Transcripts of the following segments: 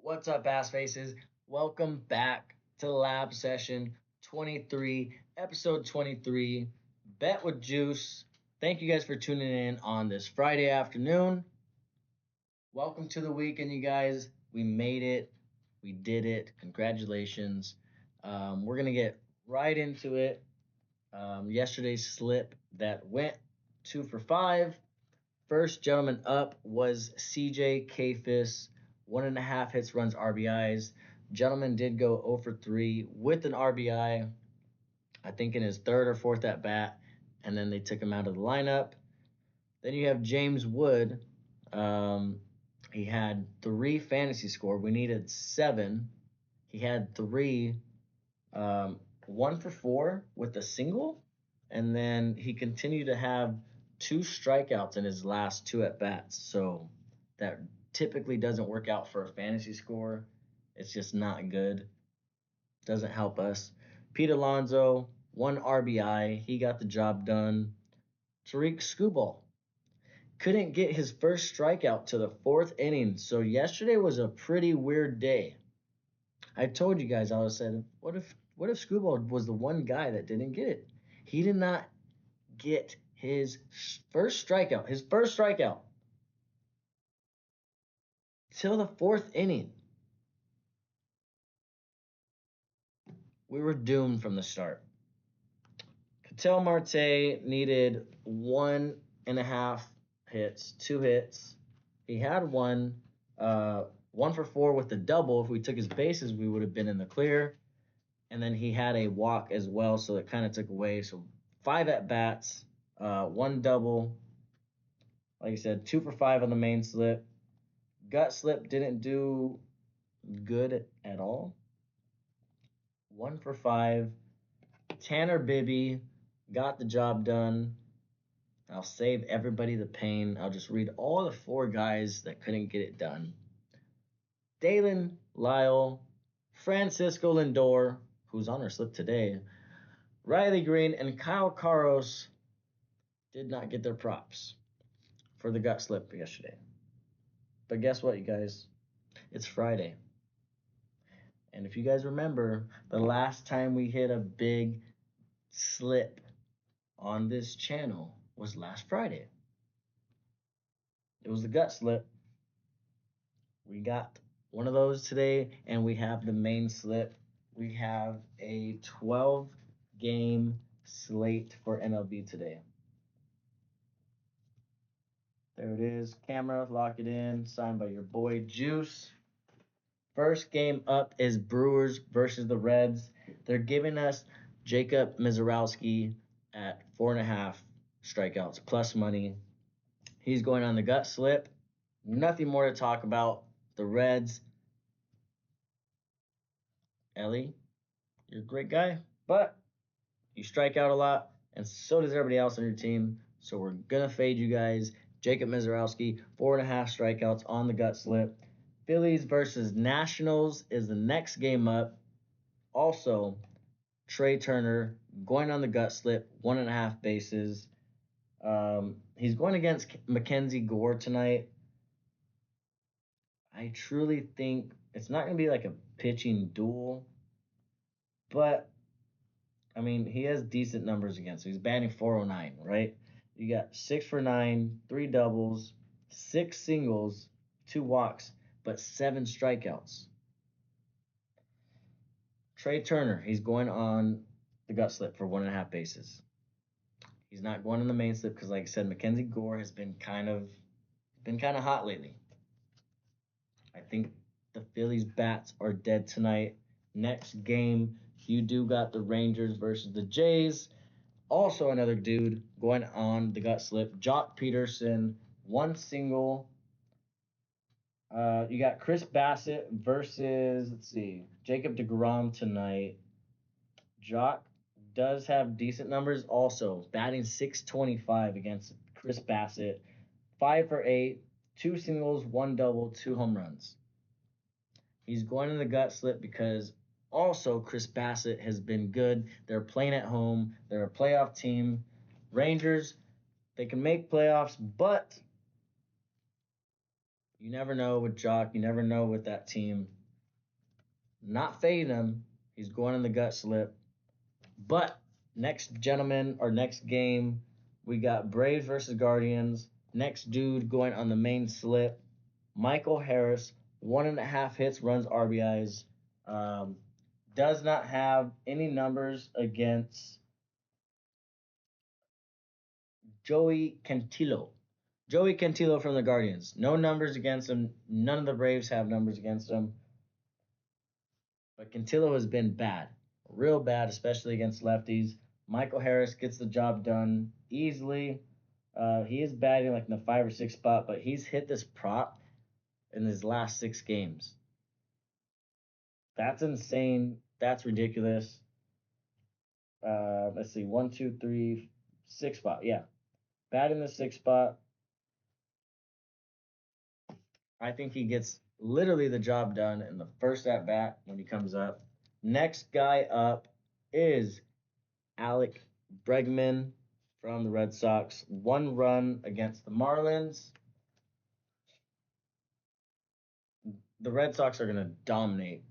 What's up, ass faces? Welcome back to Lab Session 23, episode 23, Bet with Juice. Thank you guys for tuning in on this Friday afternoon. Welcome to the weekend, you guys. We made it. We did it. Congratulations. We're going to get right into it. Yesterday's slip that went 2 for 5. First gentleman up was CJ Kafis, 1.5 hits, runs, RBIs. Gentleman did go 0 for 3 with an RBI, I think in his third or fourth at bat, and then they took him out of the lineup. Then you have James Wood. He had 3 fantasy score. We needed 7. He had 3, 1 for 4 with a single, and then he continued to have 2 strikeouts in his last 2 at bats. So that typically doesn't work out for a fantasy score. It's just not good. Doesn't help us. Pete Alonso, 1 RBI. He got the job done. Tariq Skubal couldn't get his first strikeout to the 4th inning. So yesterday was a pretty weird day. I told you guys, I said, what if Screwball was the one guy that didn't get it? He did not get his first strikeout till the 4th inning. We were doomed from the start. Ketel Marte needed 1.5 hits, 2 hits. He had one, 1 for 4 with the double. If we took his bases, we would have been in the clear. And then he had a walk as well, so it kind of took away. So 5 at bats, 1 double. Like I said, 2 for 5 on the main slip. Gut slip didn't do good at all. 1 for 5. Tanner Bibby got the job done. I'll save everybody the pain. I'll just read all the 4 guys that couldn't get it done. Dalen Lyle, Francisco Lindor, who's on our slip today, Riley Green, and Kyle Carros did not get their props for the gut slip yesterday. But guess what, you guys? It's Friday. And if you guys remember, the last time we hit a big slip on this channel was last Friday. It was the gut slip. We got one of those today, and we have the main slip. We have a 12-game slate for MLB today. There it is. Camera, lock it in. Signed by your boy Juice. First game up is Brewers versus the Reds. They're giving us Jacob Mizorowski at 4.5 strikeouts plus money. He's going on the gut slip. Nothing more to talk about. The Reds. Ellie, you're a great guy, but you strike out a lot, and so does everybody else on your team. So we're going to fade you guys. Jacob Mizorowski, 4.5 strikeouts on the gut slip. Phillies versus Nationals is the next game up. Also, Trey Turner going on the gut slip, 1.5 bases. He's going against Mackenzie Gore tonight. I truly think it's not going to be like a pitching duel, but I mean, he has decent numbers against him. He's batting 409, right? You got 6 for 9, 3 doubles, 6 singles, 2 walks, but 7 strikeouts. Trey Turner, he's going on the gut slip for 1.5 bases. He's not going on the main slip because, like I said, Mackenzie Gore has been kind of hot lately. I think the Phillies bats are dead tonight. Next game, you do got the Rangers versus the Jays. Also another dude going on the gut slip. Jock Peterson, 1 single. You got Chris Bassett versus, Jacob DeGrom tonight. Jock does have decent numbers also. Batting 625 against Chris Bassett. 5 for 8, 2 singles, 1 double, 2 home runs. He's going in the gut slip because also Chris Bassett has been good. They're playing at home. They're a playoff team. Rangers, they can make playoffs, but You never know with Jock. You never know with that team. Not fading him. He's going in the gut slip. But next gentleman or next game, we got Braves versus Guardians. Next dude going on the main slip. Michael Harris, 1.5 hits, runs RBIs. Um, does not have any numbers against Joey Cantillo. Joey Cantillo from the Guardians. No numbers against him. None of the Braves have numbers against him. But Cantillo has been bad, real bad, especially against lefties. Michael Harris gets the job done easily. He is batting like in the 5 or 6 spot, but he's hit this prop in his last 6 games. That's insane. That's ridiculous. Let's see, 1, 2, 3, 6 spot. Yeah, batting the 6 spot. I think he gets literally the job done in the first at bat when he comes up. Next guy up is Alec Bregman from the Red Sox. 1 run against the Marlins. The Red Sox are going to dominate,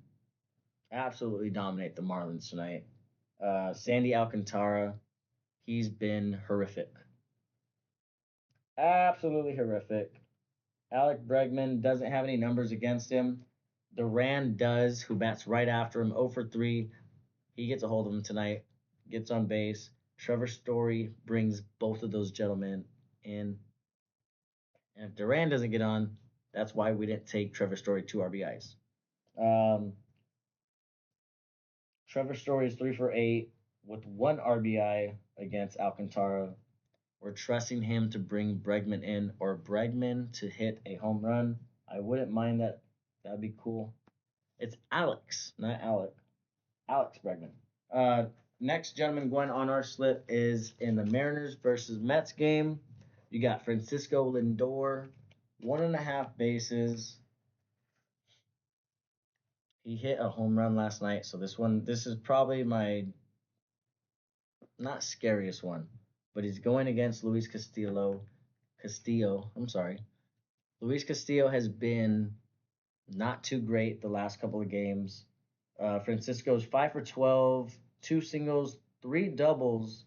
absolutely dominate the Marlins tonight. Sandy Alcantara, he's been horrific. Absolutely horrific. Alec Bregman doesn't have any numbers against him. Duran does, who bats right after him, 0 for 3. He gets a hold of him tonight, gets on base. Trevor Story brings both of those gentlemen in. And if Duran doesn't get on, that's why we didn't take Trevor Story 2 RBIs. Um, Trevor Story is 3 for 8 with 1 RBI against Alcantara. We're trusting him to bring Bregman in or Bregman to hit a home run. I wouldn't mind that. That'd be cool. It's Alex, not Alec. Alex Bregman. Uh, Next gentleman going on our slip is in the Mariners versus Mets game. You got Francisco Lindor, 1.5 bases. He hit a home run last night, so this is probably my not scariest one, but he's going against Luis Castillo. I'm sorry. Luis Castillo has been not too great the last couple of games. Francisco's 5 for 12, 2 singles, 3 doubles,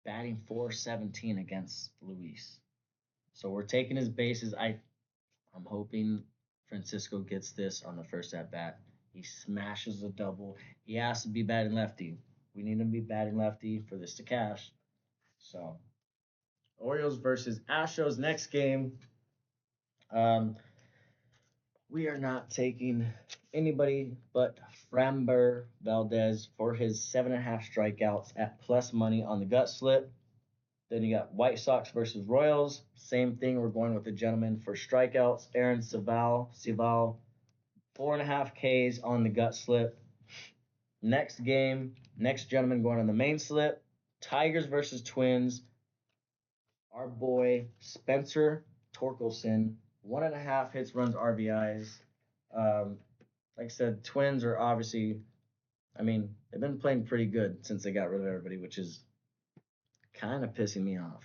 batting 417 against Luis. So we're taking his bases. I'm hoping Francisco gets this on the first at bat. He smashes a double. He has to be batting lefty. We need him to be batting lefty for this to cash. So Orioles versus Astros next game. Um, we are not taking anybody but Framber Valdez for his 7.5 strikeouts at plus money on the gut slip. Then you got White Sox versus Royals. Same thing. We're going with the gentleman for strikeouts. Aaron Sival, 4.5 Ks on the gut slip. Next game, next gentleman going on the main slip. Tigers versus Twins. Our boy Spencer Torkelson, 1.5 hits, runs RBIs. Like I said, Twins are obviously, I mean, they've been playing pretty good since they got rid of everybody, which is kind of pissing me off.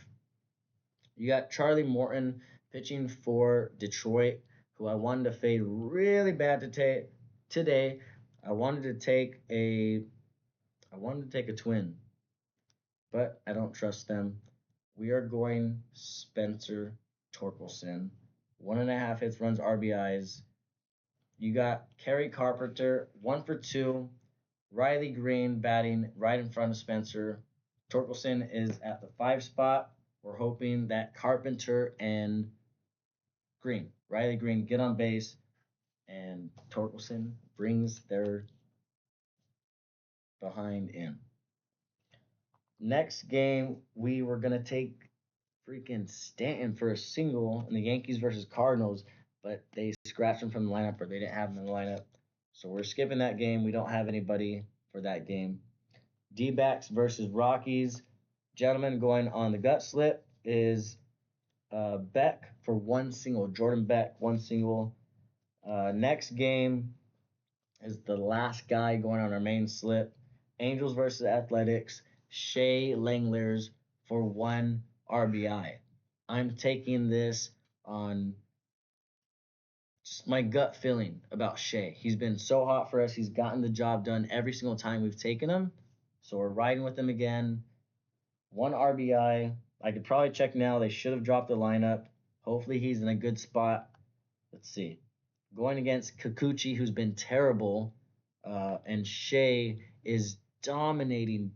You got Charlie Morton pitching for Detroit, who I wanted to fade really bad today. I wanted to take a twin, but I don't trust them. We are going Spencer Torkelson. 1.5 hits, runs RBIs. You got Kerry Carpenter, 1 for 2. Riley Green batting right in front of Spencer. Torkelson is at the 5 spot. We're hoping that Carpenter and Riley Green, get on base, and Torkelson brings their behind in. Next game, we were going to take freaking Stanton for a single in the Yankees versus Cardinals, but they scratched him from the lineup or they didn't have him in the lineup. So we're skipping that game. We don't have anybody for that game. D-backs versus Rockies. Gentleman going on the gut slip is Beck for 1 single. Jordan Beck, 1 single. Next game is the last guy going on our main slip. Angels versus Athletics. Shea Langlers for 1 RBI. I'm taking this on Just my gut feeling about Shea. He's been so hot for us. He's gotten the job done every single time we've taken him. So we're riding with him again. One RBI. I could probably check now. They should have dropped the lineup. Hopefully he's in a good spot. Let's see. Going against Kikuchi, who's been terrible, and Shea is dominating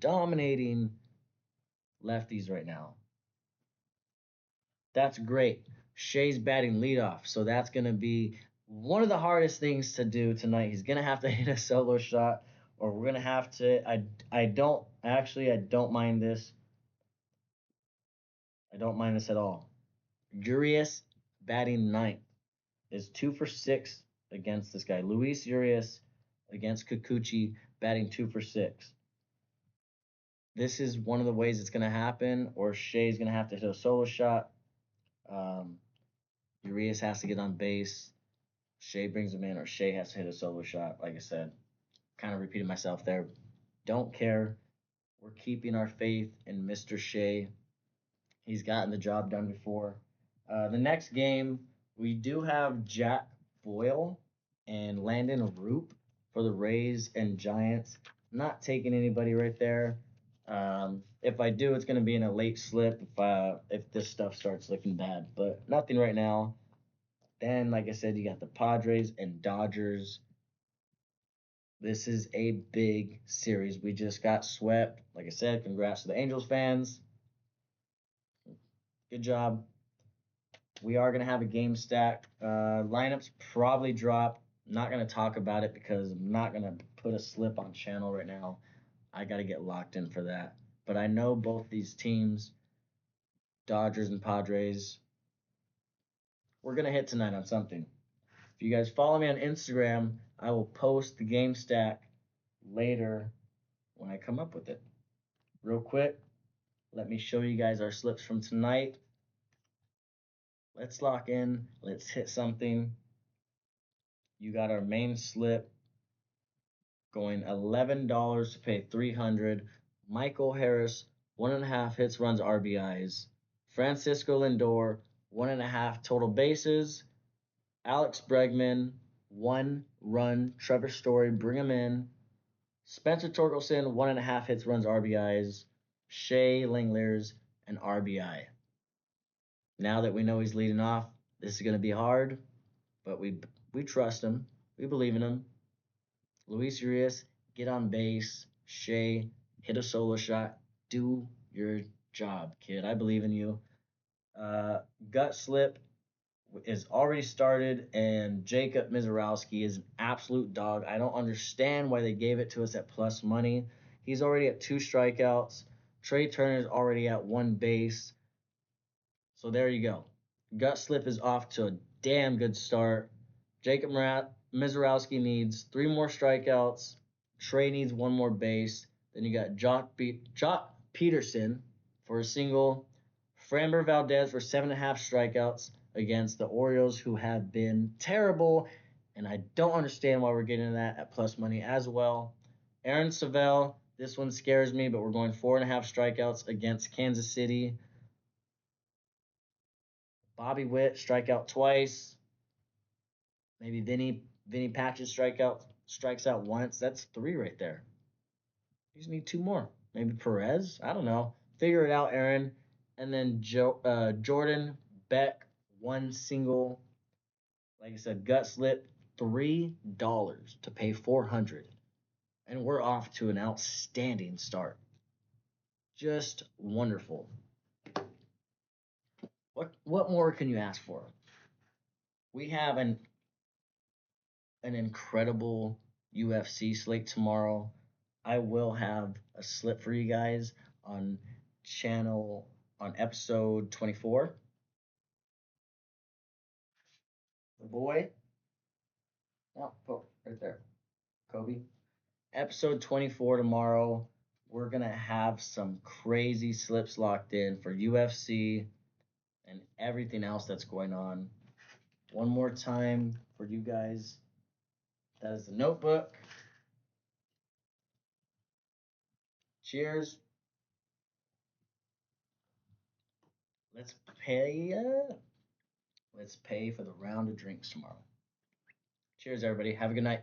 lefties right now. That's great. Shea's batting leadoff, so that's going to be one of the hardest things to do tonight. He's going to have to hit a solo shot, or we're going to have to. I don't mind this. I don't mind this at all. Urias batting ninth is 2 for 6 against this guy. Luis Urias against Kikuchi batting 2 for 6. This is one of the ways it's going to happen, or Shea's going to have to hit a solo shot. Um, Urias has to get on base. Shea brings him in, or Shea has to hit a solo shot. Like I said, kind of repeated myself there. Don't care. We're keeping our faith in Mr. Shea. He's gotten the job done before. The next game, we do have Jack Boyle and Landon Roop for the Rays and Giants. Not taking anybody right there. If I do, it's going to be in a late slip if this stuff starts looking bad. But nothing right now. Then, like I said, you got the Padres and Dodgers. This is a big series. We just got swept. Like I said, congrats to the Angels fans. Good job. We are going to have a game stack. Lineups probably drop. Not going to talk about it because I'm not going to put a slip on channel right now. I got to get locked in for that. But I know both these teams, Dodgers and Padres, we're going to hit tonight on something. If you guys follow me on Instagram, I will post the game stack later when I come up with it. Real quick, let me show you guys our slips from tonight. Let's lock in. Let's hit something. You got our main slip going $11 to pay 300. Michael Harris, 1.5 hits, runs, RBIs. Francisco Lindor, 1.5 total bases. Alex Bregman, 1 run. Trevor Story, bring him in. Spencer Torkelson, 1.5 hits, runs, RBIs. Shea Langeliers, an RBI. Now that we know he's leading off, this is going to be hard, but we trust him. We believe in him. Luis Urias, get on base. Shea, hit a solo shot. Do your job, kid. I believe in you. Gut slip is already started, and Jacob Mizorowski is an absolute dog. I don't understand why they gave it to us at plus money. He's already at 2 strikeouts. Trey Turner's already at 1 base. So there you go. Gut slip is off to a damn good start. Jacob Mizorowski needs 3 more strikeouts. Trey needs 1 more base. Then you got Jock Peterson for a single. Framber Valdez for 7.5 strikeouts against the Orioles, who have been terrible. And I don't understand why we're getting that at plus money as well. Aaron Savell, this one scares me, but we're going 4.5 strikeouts against Kansas City. Bobby Witt strike out twice. Maybe Vinny Patches strikes out once. That's 3 right there. You just need 2 more. Maybe Perez. I don't know. Figure it out, Aaron. And then Jordan Beck, 1 single. Like I said, gut slip, $3 to pay 400, and we're off to an outstanding start. Just wonderful. What more can you ask for? We have an incredible UFC slate tomorrow. I will have a slip for you guys on episode 24. The boy. Oh, right there. Kobe. Episode 24 tomorrow. We're going to have some crazy slips locked in for UFC and everything else that's going on. One more time for you guys. That is the notebook. Cheers. Let's pay. Let's pay for the round of drinks tomorrow. Cheers, everybody. Have a good night.